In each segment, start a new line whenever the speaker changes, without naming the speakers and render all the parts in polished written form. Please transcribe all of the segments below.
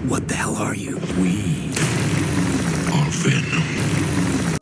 What the hell are you? We are Venom.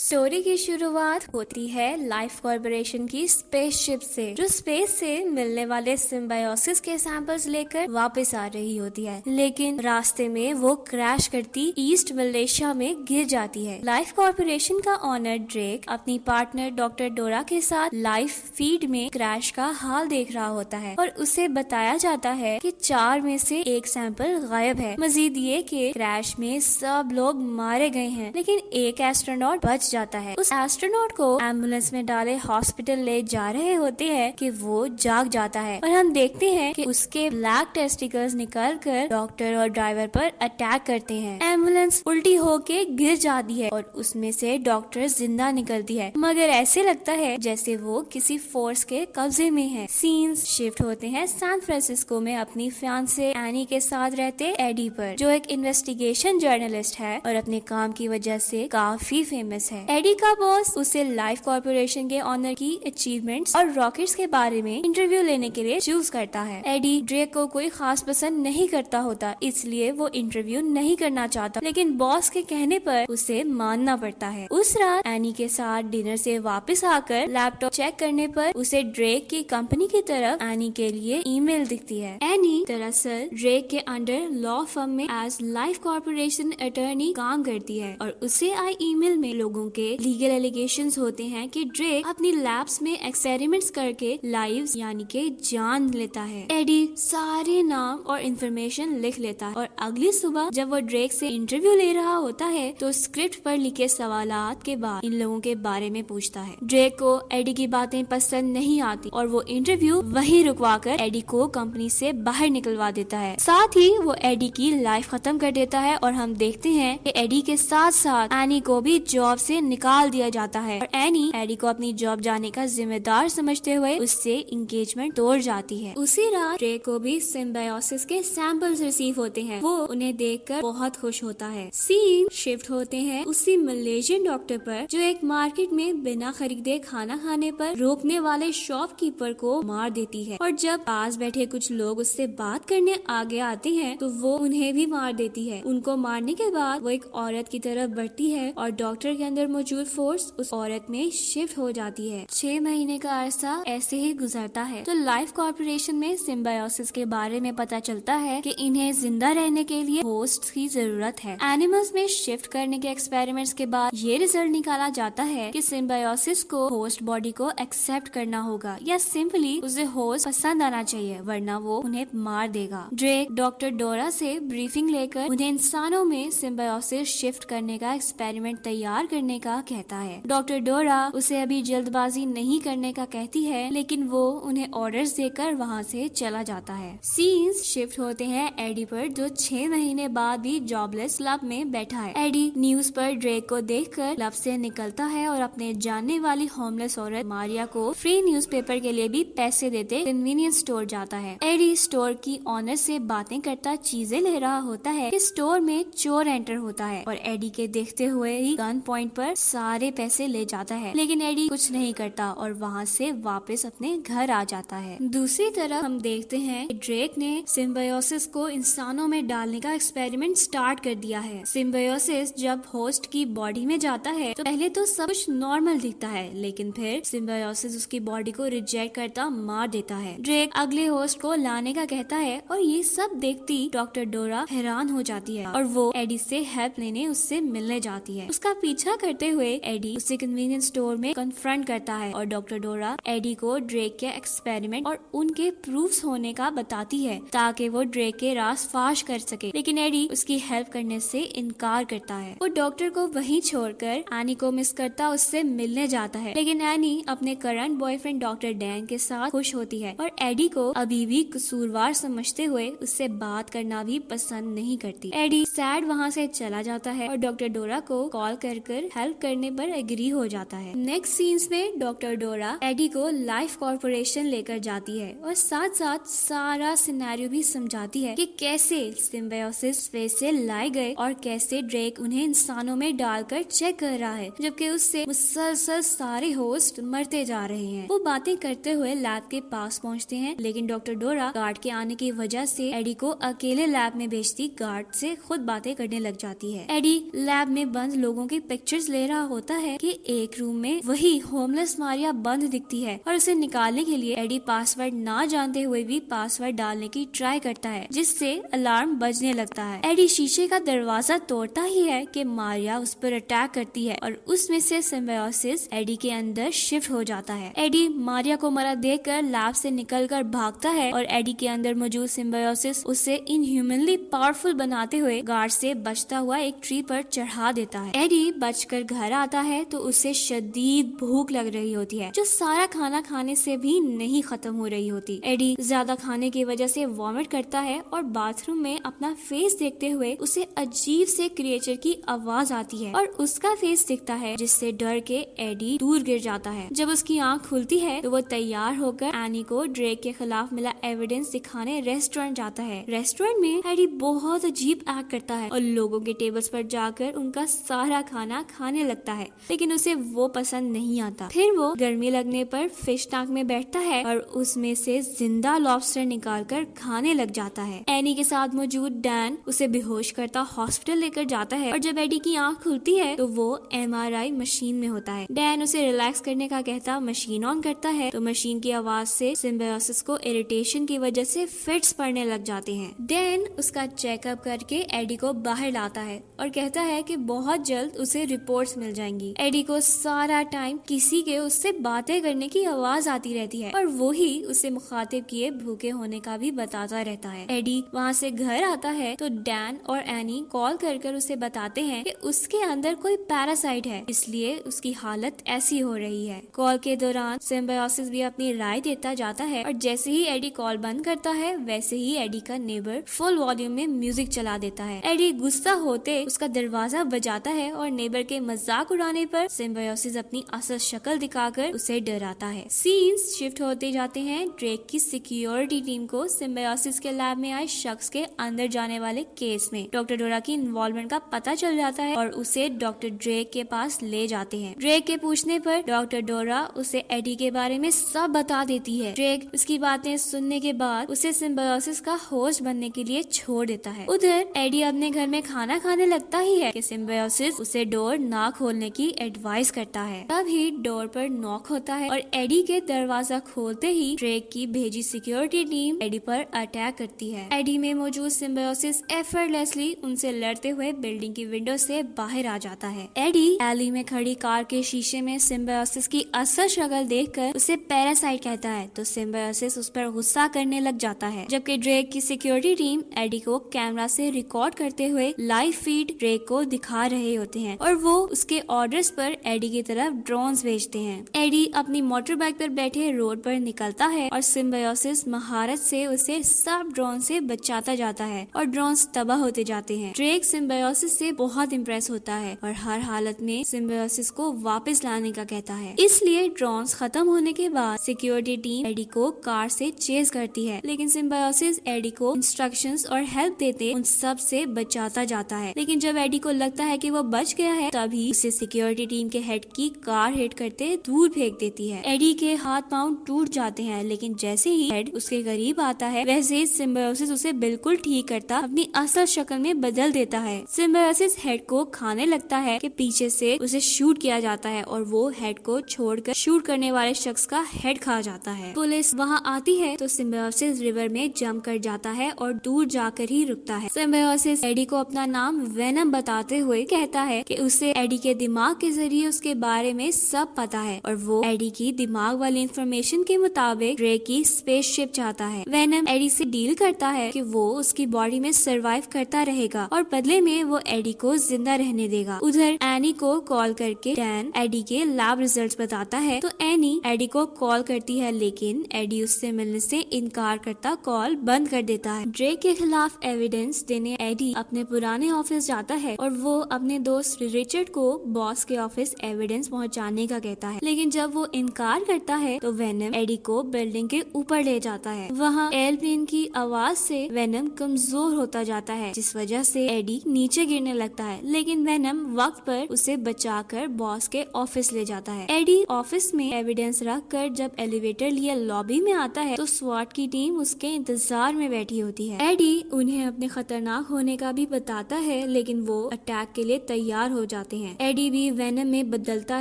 Story की शुरुआत होती है लाइफ कॉर्पोरेशन की स्पेसशिप से, जो स्पेस से मिलने वाले सिम्बायोसिस के सैंपल्स लेकर वापस आ रही होती है। लेकिन रास्ते में वो क्रैश करती ईस्ट मलेशिया में गिर जाती है। लाइफ कॉर्पोरेशन का ऑनर ड्रेक अपनी पार्टनर डॉक्टर डोरा के साथ लाइफ फीड में क्रैश का हाल देख रहा होता है और उसे बताया जाता है कि 4 में से एक सैंपल गायब है। मजीद ये कि क्रैश में सब लोग मारे गए हैं, लेकिन एक एस्ट्रोनॉट बच जाता है। उस एस्ट्रोनॉट को एम्बुलेंस में डाले हॉस्पिटल ले जा रहे होते हैं कि वो जाग जाता है और हम देखते हैं कि उसके ब्लैक टेस्टिकल्स निकलकर डॉक्टर और ड्राइवर पर अटैक करते हैं। एम्बुलेंस उल्टी होके गिर जाती है और उसमें से डॉक्टर जिंदा निकलती है, मगर ऐसे लगता है जैसे वो किसी फोर्स के कब्जे में है। सीन्स शिफ्ट होते हैं सैन फ्रांसिस्को में अपनी फियांसे एनी के साथ रहते एडी पर, जो एक इन्वेस्टिगेशन जर्नलिस्ट है और अपने काम की वजह से काफी फेमस है। एडी का बॉस उसे लाइफ कॉर्पोरेशन के ऑनर की अचीवमेंट्स और रॉकेट्स के बारे में इंटरव्यू लेने के लिए चूज करता है। एडी ड्रेक को कोई खास पसंद नहीं करता होता, इसलिए वो इंटरव्यू नहीं करना चाहता, लेकिन बॉस के कहने पर उसे मानना पड़ता है। उस रात एनी के साथ डिनर से वापस आकर लैपटॉप चेक करने पर उसे ड्रेक की कंपनी की तरफ एनी के लिए ईमेल दिखती है। एनी दरअसल ड्रेक के अंडर लॉ फर्म में एज लाइफ कॉर्पोरेशन अटर्नी काम करती है और उसे आई ईमेल में लोगों के लीगल एलिगेशंस होते हैं कि ड्रेक अपनी लैब्स में एक्सपेरिमेंट्स करके लाइव्स यानी के जान लेता है। एडी सारे नाम और इंफॉर्मेशन लिख लेता है और अगली सुबह जब वो ड्रेक से इंटरव्यू ले रहा होता है तो स्क्रिप्ट पर लिखे सवालात के बाद इन लोगों के बारे में पूछता है। ड्रेक को एडी की बातें पसंद नहीं आती और वो इंटरव्यू वहीं रुकवाकर एडी को कंपनी से बाहर निकलवा देता है। साथ ही वो एडी की लाइफ खत्म कर देता है और हम देखते हैं कि एडी के साथ साथ एनी को भी जॉब से निकाल दिया जाता है और एनी एडी को अपनी जॉब जाने का जिम्मेदार समझते हुए उससे इंगेजमेंट तोड़ जाती है। उसी रात ड्रेक को भी सिम्बायोसिस के सैंपल्स रिसीव होते हैं। वो उन्हें देखकर बहुत खुश होता है। सीन शिफ्ट होते हैं उसी मलेशियन डॉक्टर पर, जो एक मार्केट में बिना खरीदे खाना खाने पर रोकने वाले शॉपकीपर को मार देती है और जब पास बैठे कुछ लोग उससे बात करने आगे आते हैं तो वो उन्हें भी मार देती है। उनको मारने के बाद वो एक औरत की तरफ बढ़ती है और डॉक्टर के अंदर मौजूद फोर्स उस औरत में शिफ्ट हो जाती है। 6 महीने का अरसा ऐसे ही गुजरता है तो लाइफ कॉर्पोरेशन में सिम्बायोसिस के बारे में पता चलता है कि इन्हें जिंदा रहने के लिए होस्ट की जरूरत है। एनिमल्स में शिफ्ट करने के एक्सपेरिमेंट्स के बाद ये रिजल्ट निकाला जाता है कि सिम्बायोसिस को होस्ट बॉडी को एक्सेप्ट करना होगा या सिंपली उसे होस्ट पसंद आना चाहिए, वरना वो उन्हें मार देगा। ड्रेक डॉक्टर डोरा से ब्रीफिंग लेकर उन्हें इंसानों में सिम्बायोसिस शिफ्ट करने का एक्सपेरिमेंट तैयार करने का कहता है। डॉक्टर डोरा उसे अभी जल्दबाजी नहीं करने का कहती है, लेकिन वो उन्हें ऑर्डर्स देकर वहाँ से चला जाता है। सीन्स शिफ्ट होते हैं एडी पर, जो 6 महीने बाद भी जॉबलेस क्लब में बैठा है। एडी न्यूज पर ड्रेक को देखकर क्लब से निकलता है और अपने जानने वाली होमलेस औरत मारिया को फ्री न्यूज़पेपर के लिए भी पैसे देते कन्वीनियंस स्टोर जाता है। एडी स्टोर की ऑनर से बातें करता चीजें ले रहा होता है कि स्टोर में चोर एंटर होता है और एडी के देखते हुए ही गन पॉइंट पर सारे पैसे ले जाता है, लेकिन एडी कुछ नहीं करता और वहाँ से वापस अपने घर आ जाता है। दूसरी तरफ हम देखते हैं कि ड्रेक ने सिम्बायोसिस को इंसानों में डालने का एक्सपेरिमेंट स्टार्ट कर दिया है। सिम्बायोसिस जब होस्ट की बॉडी में जाता है तो पहले तो सब कुछ नॉर्मल दिखता है, लेकिन फिर सिम्बायोसिस उसकी बॉडी को रिजेक्ट करता मार देता है। ड्रेक अगले होस्ट को लाने का कहता है और ये सब देखती डॉक्टर डोरा हैरान हो जाती है और वो एडी से हेल्प लेने उससे मिलने जाती है। उसका पीछा करते हुए एडी उसे कन्वीनियंस स्टोर में कन्फ्रंट करता है और डॉक्टर डोरा एडी को ड्रेक के एक्सपेरिमेंट और उनके प्रूफ्स होने का बताती है ताकि वो ड्रेक के राज फाश कर सके, लेकिन एडी उसकी हेल्प करने से इनकार करता है। वो डॉक्टर को वहीं छोड़कर एनी को मिस करता उससे मिलने जाता है, लेकिन एनी अपने करंट बॉयफ्रेंड डॉक्टर डैन के साथ खुश होती है और एडी को अभी भी कसूरवार समझते हुए उससे बात करना भी पसंद नहीं करती। एडी सैड वहाँ से चला जाता है और डॉक्टर डोरा को कॉल कर हेल्प हेल्प करने पर एग्री हो जाता है। नेक्स्ट सीन्स में डॉक्टर डोरा एडी को लाइफ कॉर्पोरेशन लेकर जाती है और साथ साथ सारा सिनेरियो भी समझाती है कि कैसे सिम्बायोसिस स्पेस से लाए गए और कैसे ड्रेक उन्हें इंसानों में डालकर चेक कर रहा है, जबकि उससे मुसलसल सारे होस्ट मरते जा रहे हैं। वो बातें करते हुए लैब के पास पहुंचते हैं, लेकिन डॉक्टर डोरा गार्ड के आने की वजह से एडी को अकेले लैब में भेजती गार्ड से खुद बातें करने लग जाती है। एडी लैब में बंद लोगों की पिक्चर्स ले रहा होता है कि एक रूम में वही होमलेस मारिया बंद दिखती है और उसे निकालने के लिए एडी पासवर्ड ना जानते हुए भी पासवर्ड डालने की ट्राई करता है, जिससे अलार्म बजने लगता है। एडी शीशे का दरवाजा तोड़ता ही है कि मारिया उस पर अटैक करती है और उसमें से सिम्बायोसिस एडी के अंदर शिफ्ट हो जाता है। एडी मारिया को मरा देखकर लैब से निकलकर भागता है और एडी के अंदर मौजूद सिम्बायोसिस उसे इनह्यूमनली पावरफुल बनाते हुए गार्ड से बचता हुआ एक ट्री पर चढ़ा देता है। एडी बचकर घर आता है तो उसे शदीद भूख लग रही होती है, जो सारा खाना खाने से भी नहीं खत्म हो रही होती। एडी ज्यादा खाने की वजह से वॉमिट करता है और बाथरूम में अपना फेस देखते हुए उसे अजीब से क्रिएचर की आवाज आती है और उसका फेस दिखता है, जिससे डर के एडी दूर गिर जाता है। जब उसकी आंख खुलती है तो वो तैयार होकर एनी को ड्रेक के खिलाफ मिला एविडेंस दिखाने रेस्टोरेंट जाता है। रेस्टोरेंट में एडी बहुत अजीब एक्ट करता है और लोगों के टेबल्स पर जाकर उनका सारा खाना खाने लगता है, लेकिन उसे वो पसंद नहीं आता। फिर वो गर्मी लगने पर फिश टैंक में बैठता है और उसमें से जिंदा लॉबस्टर निकालकर खाने लग जाता है। एनी के साथ मौजूद डैन उसे बेहोश करता हॉस्पिटल लेकर जाता है और जब एडी की आंख खुलती है तो वो MRI मशीन में होता है। डैन उसे रिलैक्स करने का कहता मशीन ऑन करता है तो मशीन की आवाज से सिम्बायोसिस को इरिटेशन की वजह से फिट्स पड़ने लग जाते हैं। डैन उसका चेकअप करके एडी को बाहर लाता है और कहता है कि बहुत जल्द उसे रिपोर्ट्स मिल जाएंगी। एडी को सारा टाइम किसी के उससे बातें करने की आवाज आती रहती है और वो ही उसे मुखातिब किए भूखे होने का भी बताता रहता है। एडी वहाँ से घर आता है तो डैन और एनी कॉल कर उसे बताते हैं कि उसके अंदर कोई पैरासाइट है, इसलिए उसकी हालत ऐसी हो रही है। कॉल के दौरान सिम्बायोसिस भी अपनी राय देता जाता है और जैसे ही एडी कॉल बंद करता है वैसे ही एडी का नेबर फुल वॉल्यूम में म्यूजिक चला देता है। एडी गुस्सा होते उसका दरवाजा बजाता है और नेबर के मजाक उड़ाने पर सिम्बायोसिस अपनी असल शक्ल दिखाकर उसे डराता है। सीन्स शिफ्ट होते जाते हैं ड्रेक की सिक्योरिटी टीम को सिम्बायोसिस के लैब में आए शख्स के अंदर जाने वाले केस में डॉक्टर डोरा की इन्वॉल्वमेंट का पता चल जाता है और उसे डॉक्टर ड्रेक के पास ले जाते हैं। ड्रेक के पूछने पर डॉक्टर डोरा उसे एडी के बारे में सब बता देती है। ड्रेक उसकी बातें सुनने के बाद उसे सिम्बायोसिस का होस्ट बनने के लिए छोड़ देता है। उधर एडी अपने घर में खाना खाने लगता ही है कि सिम्बायोसिस उसे डोर ना खोलने की एडवाइस करता है। तभी डोर पर नॉक होता है और एडी के दरवाजा खोलते ही ड्रेक की भेजी सिक्योरिटी टीम एडी पर अटैक करती है। एडी में मौजूद सिम्बायोसिस एफर्टलेसली उनसे लड़ते हुए बिल्डिंग की विंडो से बाहर आ जाता है। एडी एली में खड़ी कार के शीशे में सिम्बायोसिस की असल शक्ल देखकर उसे पैरासाइट कहता है तो सिम्बायोसिस उस पर गुस्सा करने लग जाता है, जबकि ड्रेक की सिक्योरिटी टीम एडी को कैमरा से रिकॉर्ड करते हुए लाइव फीड ड्रेक को दिखा रहे होते हैं और वो उसके ऑर्डर्स पर एडी की तरफ ड्रोन्स भेजते हैं। एडी अपनी मोटर बाइक पर बैठे रोड पर निकलता है और सिम्बायोसिस महारत से उसे सब ड्रोन से बचाता जाता है और ड्रोन्स तबाह होते जाते हैं। ड्रेक सिम्बायोसिस से बहुत इम्प्रेस होता है और हर हालत में सिम्बायोसिस को वापस लाने का कहता है। इसलिए ड्रोन्स खत्म होने के बाद सिक्योरिटी टीम एडी को कार से चेज करती है, लेकिन सिम्बायोसिस एडी को इंस्ट्रक्शंस और हेल्प देते उन सब से बचाता जाता है। लेकिन जब एडी को लगता है कि वो बच गया है तभी उसे सिक्योरिटी टीम के हेड की कार हिट करते दूर फेंक देती है। एडी के हाथ पांव टूट जाते हैं, लेकिन जैसे ही हेड उसके करीब आता है वैसे ही सिम्बायोसिस उसे बिल्कुल ठीक करता अपनी असल शक्ल में बदल देता है। सिम्बायोसिस हेड को खाने लगता है कि पीछे से उसे शूट किया जाता है और वो हेड को छोड़कर शूट करने वाले शख्स का हेड खा जाता है। पुलिस वहां आती है तो सिम्बायोसिस रिवर में जंप कर जाता है और दूर जाकर ही रुकता है। सिम्बायोसिस एडी को अपना नाम वेनम बताते हुए कहता है कि उसे एडी के दिमाग के जरिए उसके बारे में सब पता है और वो एडी की दिमाग वाली इंफॉर्मेशन के मुताबिक ड्रेक की स्पेसशिप चाहता है। वेनम एडी से डील करता है कि वो उसकी बॉडी में सरवाइव करता रहेगा और बदले में वो एडी को जिंदा रहने देगा। उधर एनी को कॉल करके डैन एडी के लैब रिजल्ट्स बताता है तो एनी एडी को कॉल करती है, लेकिन एडी उससे मिलने से इनकार करता कॉल बंद कर देता है। ड्रेक के खिलाफ एविडेंस देने एडी अपने पुराने ऑफिस जाता है और वो अपने दोस्त रिचर्ड को को बॉस के ऑफिस एविडेंस पहुंचाने का कहता है, लेकिन जब वो इनकार करता है तो वेनम एडी को बिल्डिंग के ऊपर ले जाता है। वहाँ एयरप्लेन की आवाज से वेनम कमजोर होता जाता है, जिस वजह से एडी नीचे गिरने लगता है, लेकिन वेनम वक्त पर उसे बचाकर बॉस के ऑफिस ले जाता है। एडी ऑफिस में एविडेंस रख कर जब एलिवेटर लिए लॉबी में आता है तो स्वाट की टीम उसके इंतजार में बैठी होती है। एडी उन्हें अपने खतरनाक होने का भी बताता है, लेकिन वो अटैक के लिए तैयार हो जाते हैं। एडी भी वेनम में बदलता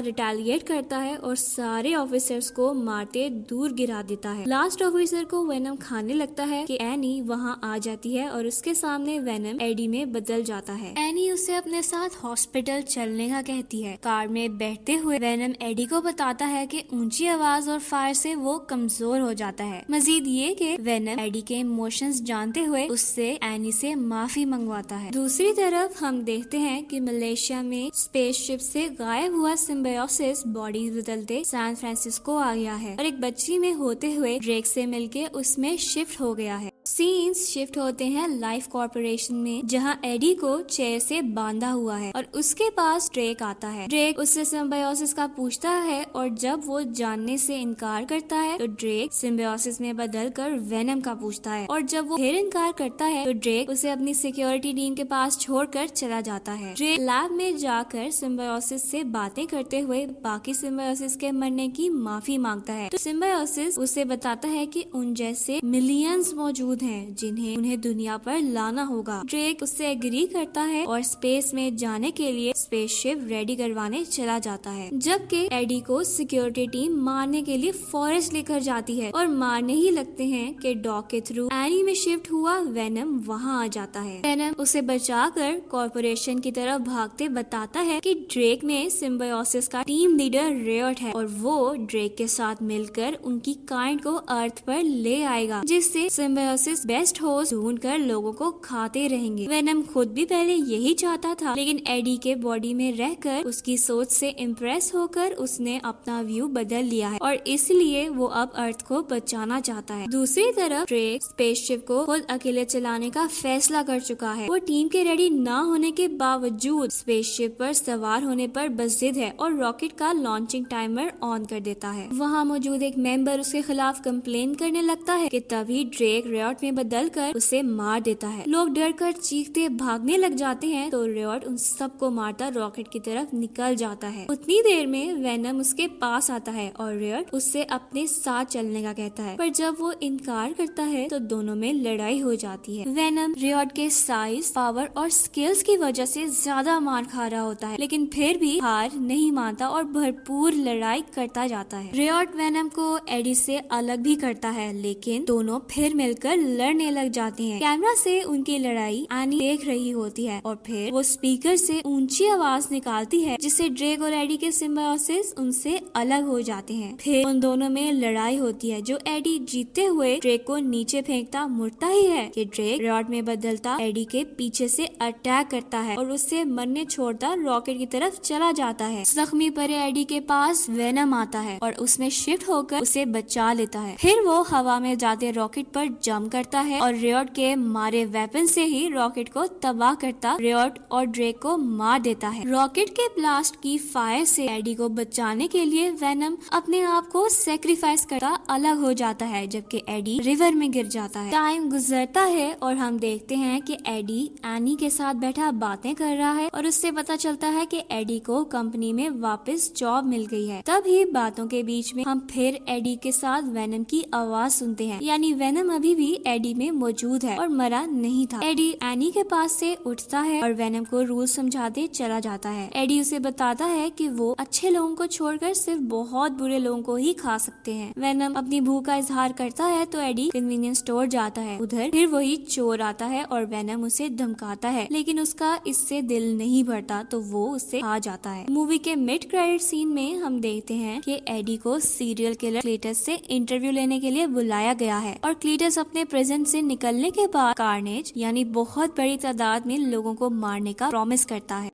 रिटेलिएट करता है और सारे ऑफिसर्स को मारते दूर गिरा देता है। लास्ट ऑफिसर को वेनम खाने लगता है कि एनी वहाँ आ जाती है और उसके सामने वेनम एडी में बदल जाता है। एनी उसे अपने साथ हॉस्पिटल चलने का कहती है। कार में बैठते हुए वेनम एडी को बताता है कि ऊंची आवाज और फायर से वो कमजोर हो जाता है। मजीद ये कि वेनम एडी के इमोशंस जानते हुए उससे एनी से माफी मंगवाता है। दूसरी तरफ हम देखते हैं कि मलेशिया में स्पेसशिप से गायब हुआ सिम्बायोसिस बॉडी बदलते सैन फ्रांसिस्को आ गया है और एक बच्ची में होते हुए ड्रेक से मिलके उसमें शिफ्ट हो गया है। सीन्स शिफ्ट होते हैं लाइफ कॉर्पोरेशन में, जहां एडी को चेयर से बांधा हुआ है और उसके पास ड्रेक आता है। ड्रेक उससे सिम्बायोसिस का पूछता है और जब वो जानने से इनकार करता है तो ड्रेक सिम्बायोसिस में बदलकर वेनम का पूछता है और जब वो फिर इनकार करता है तो ड्रेक उसे अपनी सिक्योरिटी टीम के पास छोड़कर चला जाता है। ड्रेक लैब में जाकर सिम्बायोसिस से बातें करते हुए बाकी सिम्बायोसिस के मरने की माफी मांगता है, तो सिम्बायोसिस उसे बताता है कि उन जैसे मिलियंस मौजूद हैं जिन्हें उन्हें दुनिया पर लाना होगा। ड्रेक उससे एग्री करता है और स्पेस में जाने के लिए स्पेसशिप रेडी करवाने चला जाता है, जबकि एडी को सिक्योरिटी टीम मारने के लिए फॉरेस्ट लेकर जाती है और मारने ही लगते हैं कि डॉग के थ्रू एनी में शिफ्ट हुआ वेनम वहाँ आ जाता है। वेनम उसे बचाकर कॉर्पोरेशन की तरफ भागते बताता है कि ड्रेक में सिम्बायोसिस का टीम लीडर रियॉट है और वो ड्रेक के साथ मिलकर उनकी काइंड को अर्थ पर ले आएगा, जिससे सिम्बायोसिस बेस्ट होस्ट ढूंढकर लोगों को खाते रहेंगे। वेनम खुद भी पहले यही चाहता था, लेकिन एडी के बॉडी में रहकर उसकी सोच से इम्प्रेस होकर उसने अपना व्यू बदल लिया है और इसलिए वो अब अर्थ को बचाना चाहता है। दूसरी तरफ ड्रेक स्पेसशिप को खुद अकेले चलाने का फैसला कर चुका है। वो टीम के रेडी न होने के बावजूद स्पेसशिप पर सवार होने पर बजिद है और रॉकेट का लॉन्चिंग टाइमर ऑन कर देता है। वहाँ मौजूद एक मेंबर उसके खिलाफ कंप्लेन करने लगता है कि तभी ड्रेक रियॉट में बदलकर उसे मार देता है। लोग डर कर चीखते भागने लग जाते हैं तो रियॉट उन सबको मारता रॉकेट की तरफ निकल जाता है। उतनी देर में वेनम उसके पास आता है और रियॉट उससे अपने साथ चलने का कहता है, पर जब वो इनकार करता है तो दोनों में लड़ाई हो जाती है। वेनम रियॉट के साइज, पावर और स्किल्स की वजह से ज्यादा मार खा रहा होता है, लेकिन फिर भी हार नहीं मानता और भरपूर लड़ाई करता जाता है। रियॉट वेनम को एडी से अलग भी करता है, लेकिन दोनों फिर मिलकर लड़ने लग जाते हैं। कैमरा से उनकी लड़ाई एनी देख रही होती है और फिर वो स्पीकर से ऊंची आवाज निकालती है, जिससे ड्रेक और एडी के सिम्बायोसिस उनसे अलग हो जाते हैं। फिर उन दोनों में लड़ाई होती है, जो एडी जीतते हुए ड्रेक को नीचे फेंकता मुड़ता ही है कि ड्रेक रॉड में बदलता एडी के पीछे से अटैक करता है और उससे मरने छोड़ता रॉकेट की तरफ चला जाता है। जख्मी परे एडी के पास वेनम आता है और उसमें शिफ्ट होकर उसे बचा लेता है। फिर वो हवा में जाते रॉकेट पर जंप करता है और रियॉट के मारे वेपन से ही रॉकेट को तबाह करता रियॉट और ड्रेक को मार देता है। रॉकेट के ब्लास्ट की फायर से एडी को बचाने के लिए वेनम अपने आप को सेक्रीफाइस करता अलग हो जाता है, जबकि एडी रिवर में गिर जाता है। टाइम गुजरता है और हम देखते हैं कि एडी एनी के साथ बैठा बातें कर रहा है और उससे पता चलता है कि एडी को कंपनी में वापस जॉब मिल गई है। तभी बातों के बीच में हम फिर एडी के साथ वेनम की आवाज सुनते हैं, यानी वेनम अभी भी एडी में मौजूद है और मरा नहीं था। एडी एनी के पास से उठता है और वेनम को रूल समझाते चला जाता है। एडी उसे बताता है कि वो अच्छे लोगों को छोड़कर सिर्फ बहुत बुरे लोगों को ही खा सकते हैं। वेनम अपनी भूख का इजहार करता है तो एडी कन्वीनियंस स्टोर जाता है। उधर फिर वही चोर आता है और वेनम उसे धमकाता है, लेकिन उसका इससे दिल नहीं भरता तो वो उससे खा जाता है। मूवी के मिड क्रेडिट सीन में हम देखते हैं कि एडी को सीरियल किलर क्लीटस से इंटरव्यू लेने के लिए बुलाया गया है और क्लीटस अपने प्रेजेंट से निकलने के बाद कार्नेज यानी बहुत बड़ी तादाद में लोगों को मारने का प्रॉमिस करता है।